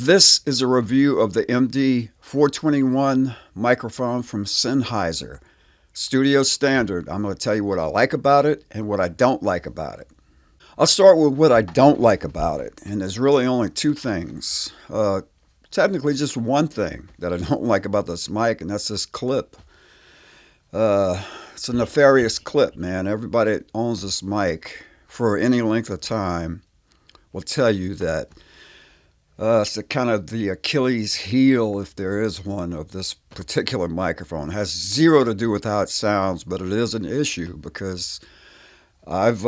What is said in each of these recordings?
This is a review of the MD421 microphone from Sennheiser. Studio Standard. I'm going to tell you what I like about it and what I don't like about it. I'll start with what I don't like about it, and there's really only two things. Technically, just one thing that I don't like about this mic, and that's this clip. It's a nefarious clip, man. Everybody that owns this mic for any length of time will tell you that it's kind of the Achilles heel, if there is one, of this particular microphone. It has zero to do with how it sounds, but it is an issue because I've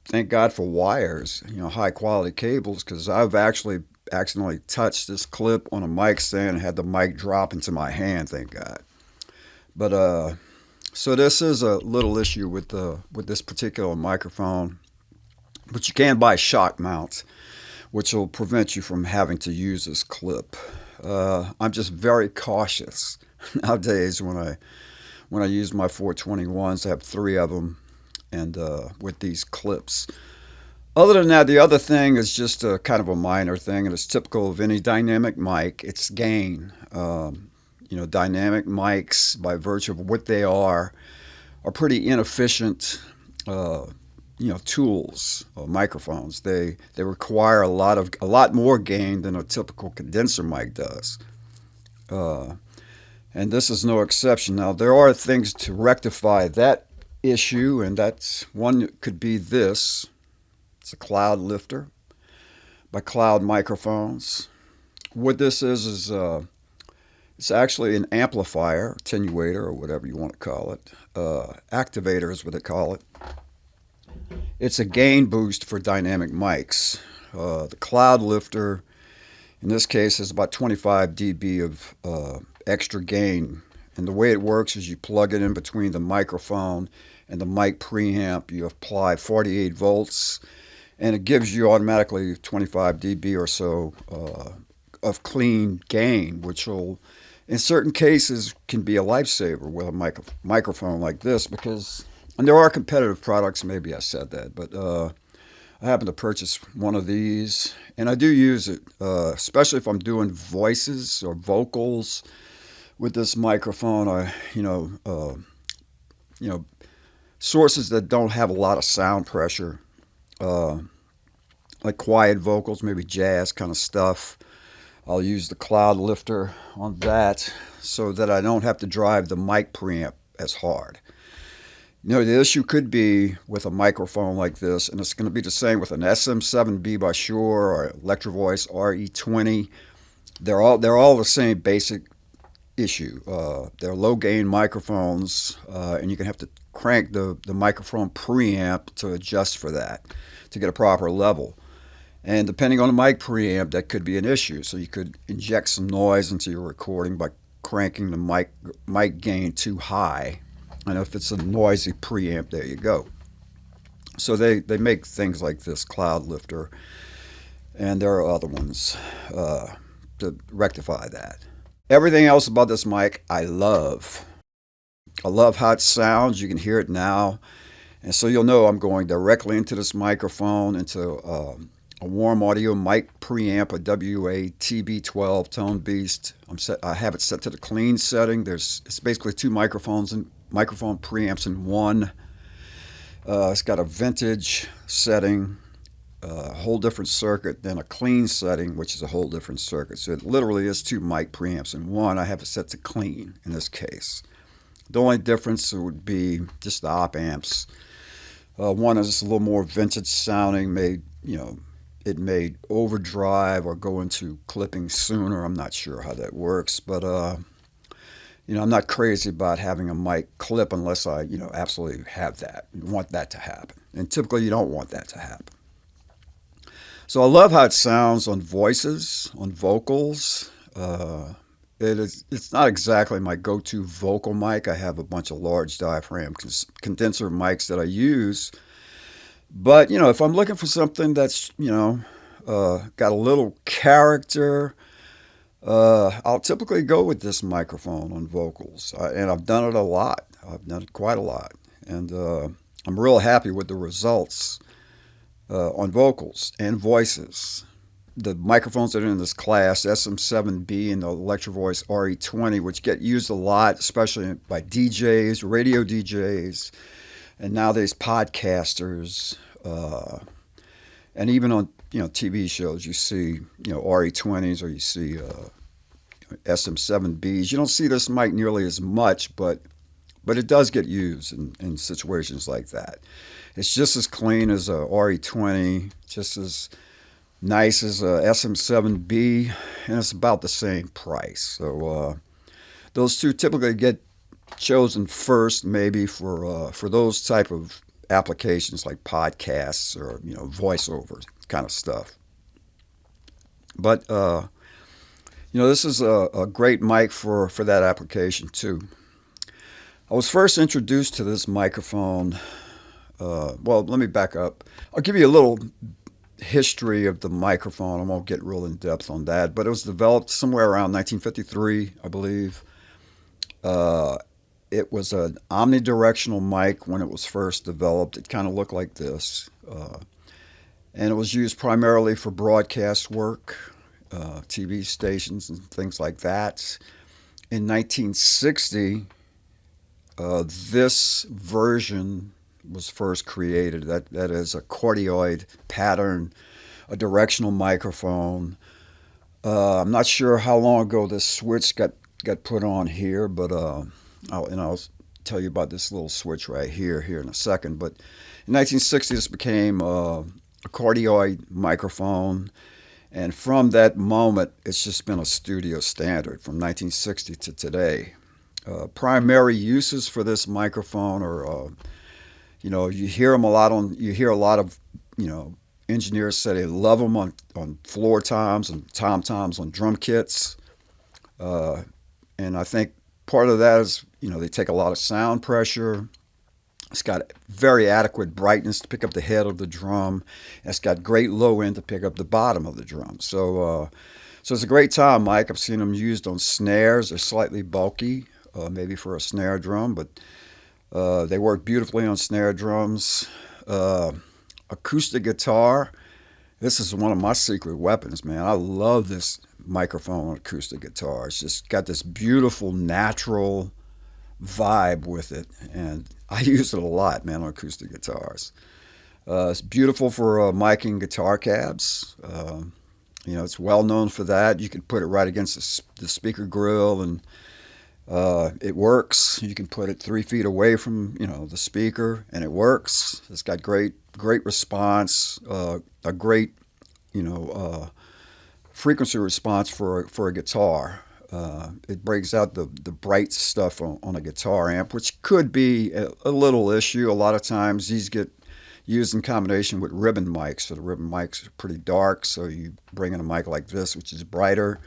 thank God for wires, high quality cables, because I've actually accidentally touched this clip on a mic stand and had the mic drop into my hand, thank God. But so this is a little issue with this particular microphone, but you can buy shock mounts, which will prevent you from having to use this clip. I'm just very cautious nowadays when I use my 421s. I have three of them, and with these clips. Other than that, the other thing is just a kind of a minor thing, and it's typical of any dynamic mic. It's gain. Dynamic mics, by virtue of what they are pretty inefficient. Tools or microphones. They require a lot more gain than a typical condenser mic does, and this is no exception. Now there are things to rectify that issue, and that's one could be this. It's a Cloud Lifter by Cloud Microphones. What this is it's actually an amplifier, attenuator, or whatever you want to call it. Activator is what they call it. It's a gain boost for dynamic mics. The Cloud Lifter, in this case, is about 25 dB of extra gain. And the way it works is you plug it in between the microphone and the mic preamp. You apply 48 volts, and it gives you automatically 25 dB or so of clean gain, which will, in certain cases, can be a lifesaver with a microphone like this, because, and there are competitive products, maybe I said that, but I happen to purchase one of these, and I do use it, especially if I'm doing voices or vocals with this microphone. Sources that don't have a lot of sound pressure, like quiet vocals, maybe jazz kind of stuff. I'll use the Cloud Lifter on that so that I don't have to drive the mic preamp as hard. The issue could be with a microphone like this, and it's going to be the same with an SM7B by Shure or Electro Voice RE20. They're all the same basic issue. They're low gain microphones, and you're going to have to crank the microphone preamp to adjust for that, to get a proper level. And depending on the mic preamp, that could be an issue. So you could inject some noise into your recording by cranking the mic gain too high. And if it's a noisy preamp, there you go. So they make things like this Cloud Lifter, and there are other ones to rectify that. Everything else about this mic, I love. I love how it sounds. You can hear it now. And so you'll know I'm going directly into this microphone, into a warm audio mic preamp, a WA-TB12 Tone Beast. I have it set to the clean setting. It's basically two microphone preamps in one. It's got a vintage setting, a whole different circuit, then a clean setting, which is a whole different circuit. So it literally is two mic preamps in one. I have it set to clean in this case. The only difference would be just the op amps. One is a little more vintage sounding, it may overdrive or go into clipping sooner. I'm not sure how that works, but I'm not crazy about having a mic clip unless I absolutely have that, want that to happen. And typically you don't want that to happen. So I love how it sounds on voices, on vocals. It's not exactly my go-to vocal mic. I have a bunch of large diaphragm condenser mics that I use. But, if I'm looking for something that's, got a little character, I'll typically go with this microphone on vocals. And I've done it a lot. I've done it quite a lot. And I'm real happy with the results on vocals and voices. the microphones that are in this class, SM7B and the Electro Voice RE20, which get used a lot, especially by DJs, radio DJs, and nowadays podcasters, and even on TV shows, you see RE20s or you see SM7Bs. You don't see this mic nearly as much, but it does get used in situations like that. It's just as clean as a RE20, just as nice as a SM7B, and it's about the same price. So those two typically get chosen first, maybe for those type of applications like podcasts or voiceover kind of stuff. But this is a great mic for that application too. I was first introduced to this microphone. Well, let me back up. I'll give you a little history of the microphone. I won't get real in depth on that, but it was developed somewhere around 1953, I believe. It was an omnidirectional mic when it was first developed. It kind of looked like this. And it was used primarily for broadcast work, TV stations and things like that. In 1960, this version was first created. That is a cardioid pattern, a directional microphone. I'm not sure how long ago this switch got put on here, but I'll tell you about this little switch right here in a second. But in 1960, this became a cardioid microphone, and from that moment, it's just been a studio standard from 1960 to today. Primary uses for this microphone are, you hear them a lot you hear a lot of, engineers say they love them on floor toms and tom-toms on drum kits. And I think part of that is, they take a lot of sound pressure. It's got very adequate brightness to pick up the head of the drum. It's got great low end to pick up the bottom of the drum. So it's a great tom mic. I've seen them used on snares. They're slightly bulky, maybe for a snare drum, but they work beautifully on snare drums. Acoustic guitar. This is one of my secret weapons, man. I love this microphone on acoustic guitar. It's just got this beautiful, natural vibe with it, and I use it a lot, man, on acoustic guitars. It's beautiful for miking guitar cabs. It's well known for that. You can put it right against the speaker grill, and it works. You can put it 3 feet away from the speaker, and it works. It's got great response, a great frequency response for a guitar. It breaks out the bright stuff on a guitar amp, which could be a little issue. A lot of times these get used in combination with ribbon mics. So the ribbon mics are pretty dark, so you bring in a mic like this, which is brighter,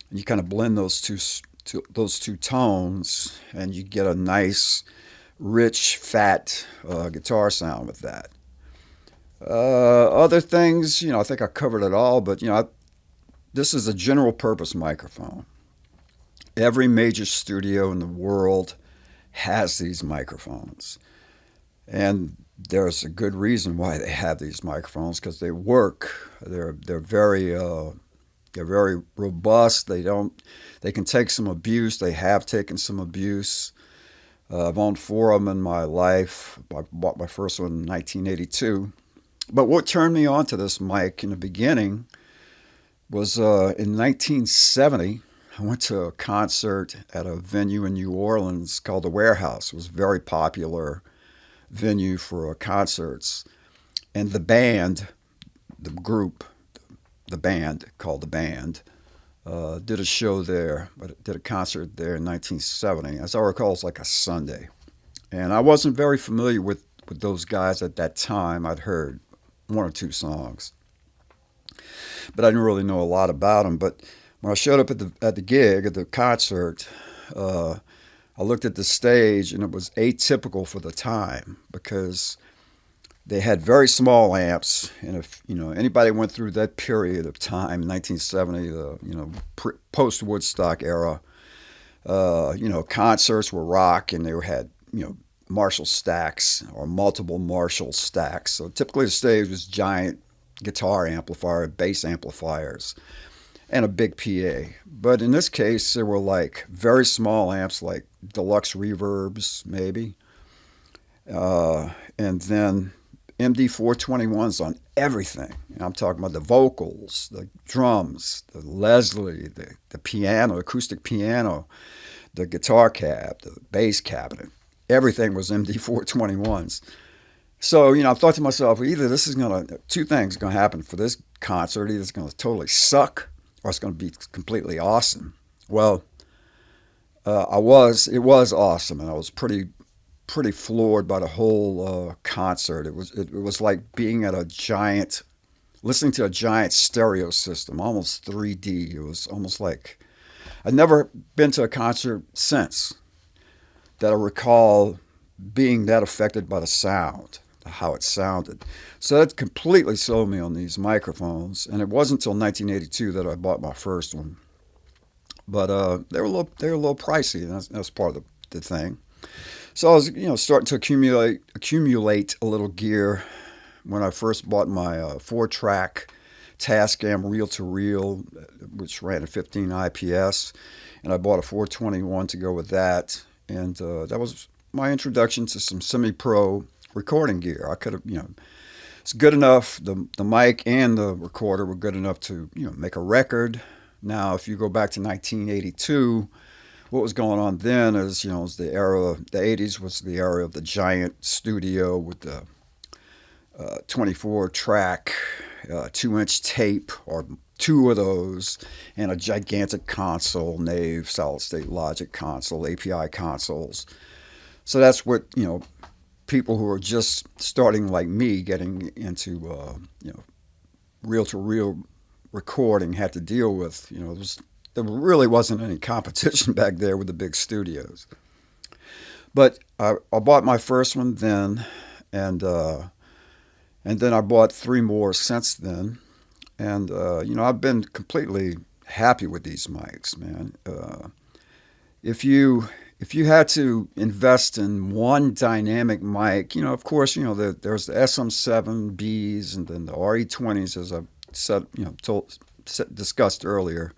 and you kind of blend those two tones, and you get a nice, rich, fat guitar sound with that. Other things, I think I covered it all, but this is a general purpose microphone. Every major studio in the world has these microphones, and there's a good reason why they have these microphones, because they work. They're very robust. They can take some abuse. They have taken some abuse. I've owned 4 of them in my life. I bought my first one in 1982. But what turned me on to this mic in the beginning was in 1970. I went to a concert at a venue in New Orleans called The Warehouse. It was a very popular venue for concerts. And the band, the group, the band called The Band, did a show there, did a concert there in 1970. As I recall, it's like a Sunday. And I wasn't very familiar with those guys at that time. I'd heard 1 or 2 songs, but I didn't really know a lot about them. But when I showed up at the gig, at the concert, I looked at the stage, and it was atypical for the time, because they had very small amps. And if anybody went through that period of time, 1970, the post Woodstock era, concerts were rock, and they had Marshall stacks or multiple Marshall stacks. So typically the stage was giant guitar amplifier, bass amplifiers, and a big PA. But in this case, there were like very small amps, like deluxe reverbs, maybe, and then MD421s on everything. And I'm talking about the vocals, the drums, the Leslie, the piano, acoustic piano, the guitar cab, the bass cabinet. Everything was MD421s. So, I thought to myself, either this is going to, two things are going to happen for this concert. Either it's going to totally suck or it's going to be completely awesome. Well, it was awesome, and I was pretty floored by the whole concert. It was like being at listening to a giant stereo system, almost 3D. It was almost like I'd never been to a concert since that I recall being that affected by the sound, how it sounded. So that completely sold me on these microphones, and it wasn't until 1982 that I bought my first one. But they were a little pricey, and that's part of the thing. So I was, starting to accumulate a little gear when I first bought my 4-track Tascam reel-to-reel, which ran at 15 IPS, and I bought a 421 to go with that, and that was my introduction to some semi-pro recording gear. I could have, it's good enough. The mic and the recorder were good enough to, make a record. Now, if you go back to 1982, what was going on then is, was the 80s was the era of the giant studio with the 24-track, 2-inch tape, or two of those, and a gigantic console, Nave, solid-state logic console, API consoles. So that's what, people who are just starting like me getting into, reel-to-reel recording had to deal with. There really wasn't any competition back there with the big studios. But I bought my first one then, and then I bought 3 more since then. And, I've been completely happy with these mics, man. If you had to invest in one dynamic mic, of course, there's the SM7Bs and then the RE20s, as I've said, discussed earlier.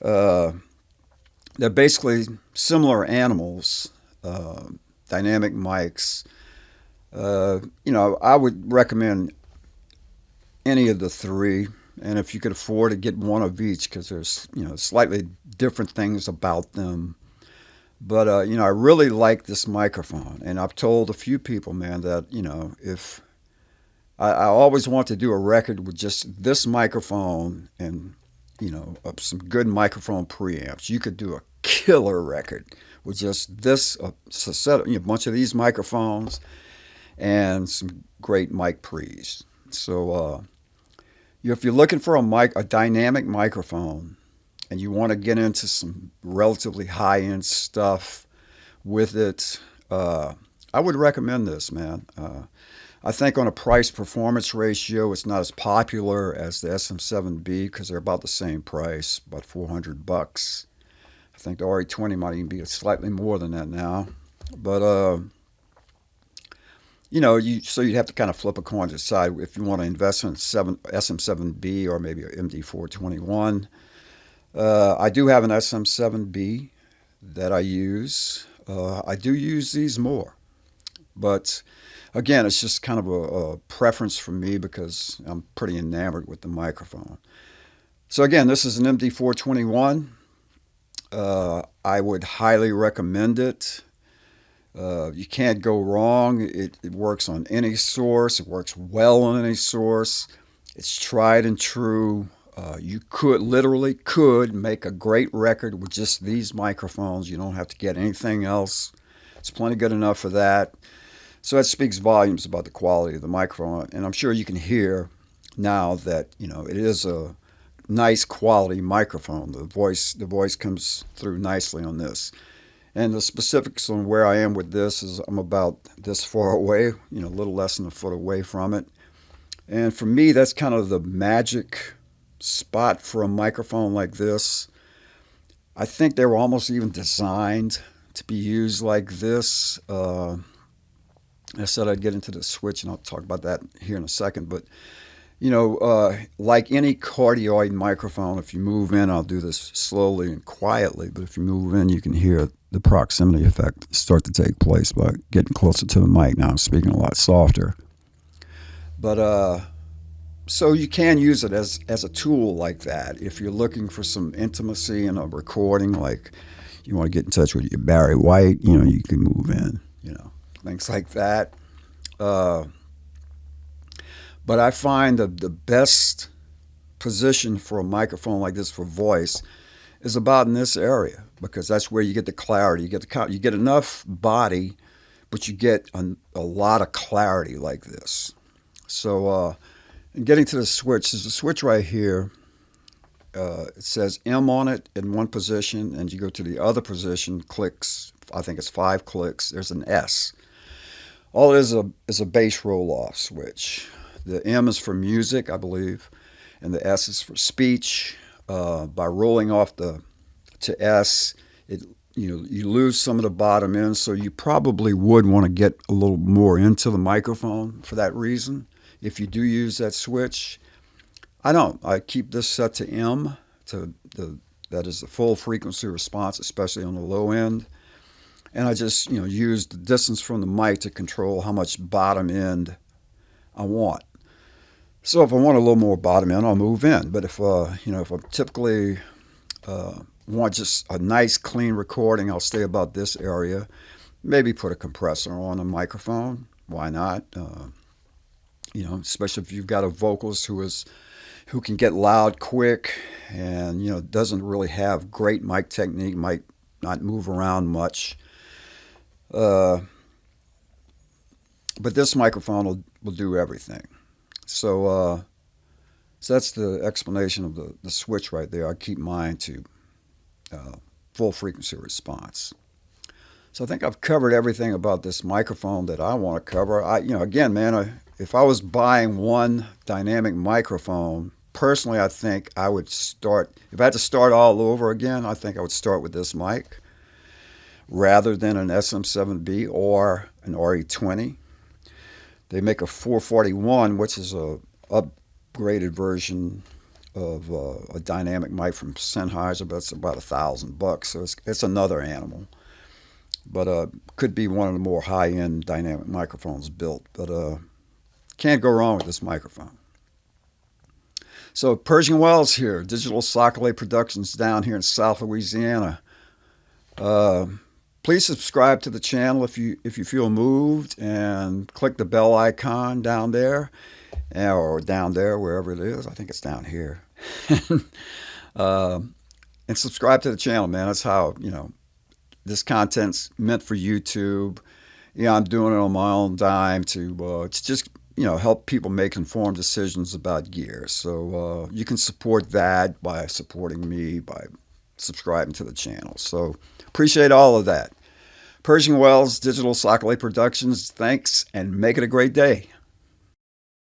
They're basically similar animals, dynamic mics. I would recommend any of the 3, and if you could afford to, get one of each, because there's slightly different things about them. But I really like this microphone, and I've told a few people, man, that if I always want to do a record with just this microphone and some good microphone preamps. You could do a killer record with just this, a bunch of these microphones and some great mic pre's. So if you're looking for a dynamic microphone, and you want to get into some relatively high-end stuff with it, I would recommend this, man. I think on a price-performance ratio, it's not as popular as the SM7B because they're about the same price, about $400. I think the RE20 might even be slightly more than that now. But, so you'd have to kind of flip a coin to decide if you want to invest in SM7B or maybe an MD421. I do have an SM7B that I use. I do use these more. But again, it's just kind of a preference for me because I'm pretty enamored with the microphone. So again, this is an MD421. I would highly recommend it. You can't go wrong. It works on any source. It works well on any source. It's tried and true. You literally could make a great record with just these microphones. You don't have to get anything else. It's plenty good enough for that. So that speaks volumes about the quality of the microphone. And I'm sure you can hear now that, it is a nice quality microphone. The voice comes through nicely on this. And the specifics on where I am with this is I'm about this far away, a little less than a foot away from it. And for me, that's kind of the magic spot for a microphone like this. I think they were almost even designed to be used like this. I said I'd get into the switch, and I'll talk about that here in a second. But, Like any cardioid microphone, if you move in, I'll do this slowly and quietly, but if you move in, you can hear the proximity effect start to take place by getting closer to the mic. Now I'm speaking a lot softer. But so you can use it as a tool like that. If you're looking for some intimacy in a recording, like you want to get in touch with your Barry White, you can move in, things like that. Uh, but I find the best position for a microphone like this for voice is about in this area because that's where you get the clarity. You get enough body, but you get a lot of clarity like this. So, and getting to the switch, there's a switch right here. It says M on it in one position, and you go to the other position, clicks. I think it's 5 clicks. There's an S. All it is a bass roll-off switch. The M is for music, I believe, and the S is for speech. By rolling off to S, you lose some of the bottom end, so you probably would want to get a little more into the microphone for that reason. If you do use that switch, I don't. I keep this set to M, that is the full frequency response, especially on the low end. And I just use the distance from the mic to control how much bottom end I want. So if I want a little more bottom end, I'll move in. But if if I typically want just a nice clean recording, I'll stay about this area. Maybe put a compressor on a microphone. Why not? Especially if you've got a vocalist who can get loud quick and doesn't really have great mic technique, might not move around much. But this microphone will do everything. So that's the explanation of the switch right there. I keep mine to full frequency response. So I think I've covered everything about this microphone that I want to cover. Again, man, if I was buying one dynamic microphone, personally, I think I would start, if I had to start all over again, I think I would start with this mic rather than an SM7B or an RE20. They make a 441, which is a upgraded version of a dynamic mic from Sennheiser, but it's about $1,000. So it's another animal. But could be one of the more high-end dynamic microphones built. But can't go wrong with this microphone. So Pershing Wells here, Digital Sacalait Productions down here in South Louisiana. Please subscribe to the channel if you feel moved, and click the bell icon down there, or down there, wherever it is. I think it's down here. And subscribe to the channel, man. That's how, this content's meant for YouTube. I'm doing it on my own dime to just, help people make informed decisions about gear. So you can support that by supporting me, by subscribing to the channel. So appreciate all of that. Pershing Wells, Digital Sacalait Productions, thanks, and make it a great day.